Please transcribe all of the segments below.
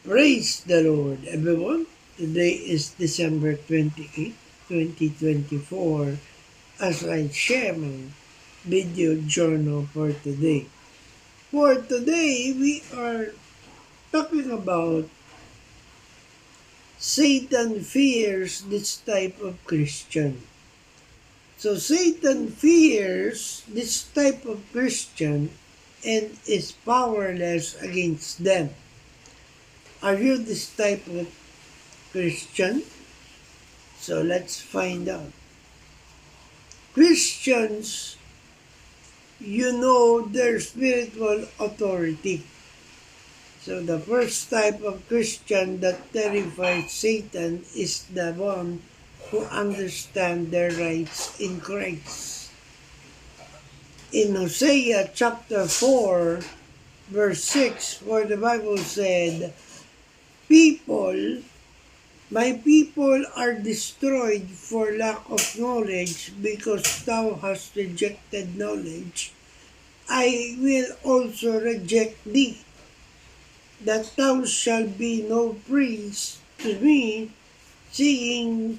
Praise the Lord, everyone. Today is December 28, 2024, as I share my video journal for today. For today, we are talking about Satan fears this type of Christian. So Satan fears this type of Christian and is powerless against them. Are you this type of Christian? So let's find out. Christians, their spiritual authority. So the first type of Christian that terrifies Satan is the one who understands their rights in Christ. In Hosea chapter 4, verse 6, where the Bible said, My people are destroyed for lack of knowledge, because thou hast rejected knowledge. I will also reject thee, that thou shalt be no priest to me, seeing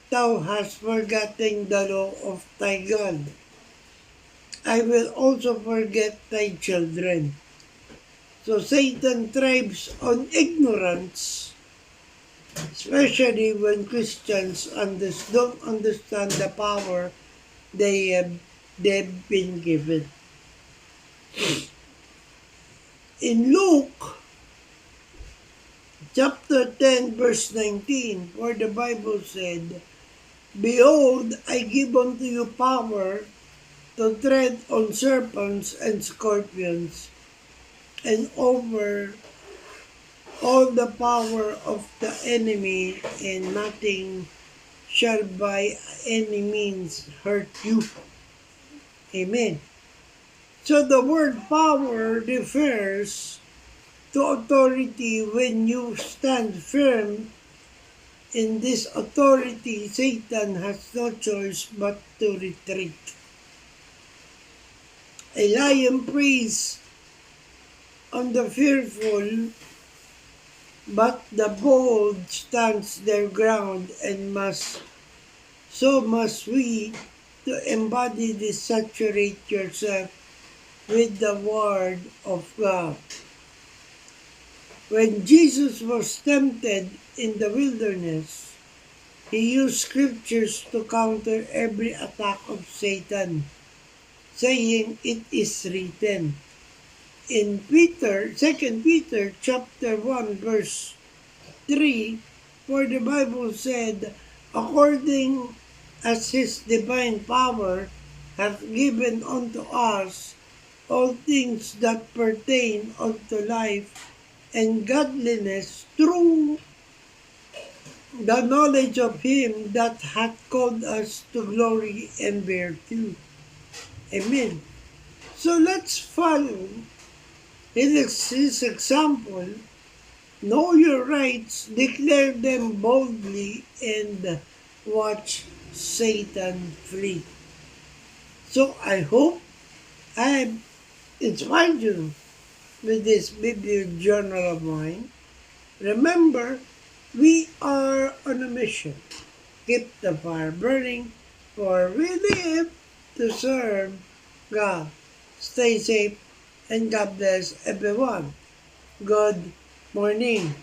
thou hast forgotten the law of thy God. I will also forget thy children. So Satan thrives on ignorance, especially when Christians don't understand the power they've been given. In Luke chapter 10, verse 19, where the Bible said, Behold, I give unto you power to tread on serpents and scorpions, and over all the power of the enemy, and nothing shall by any means hurt you. Amen. So the word power refers to authority. When you stand firm in this authority, Satan has no choice but to retreat. A lion preys on the fearful, but the bold stands their ground, and must we to embody this. Saturate yourself with the word of God. When Jesus was tempted in the wilderness, he used scriptures to counter every attack of Satan, saying, It is written. In 2 Peter chapter 1, verse 3, where the Bible said, According as his divine power hath given unto us all things that pertain unto life and godliness, through the knowledge of him that hath called us to glory and virtue. Amen. So let's follow his example. Know your rights, declare them boldly, and watch Satan flee. So I hope I have inspired you with this video journal of mine. Remember, we are on a mission. Keep the fire burning, for we live to serve God. Stay safe, and God bless everyone. Good morning.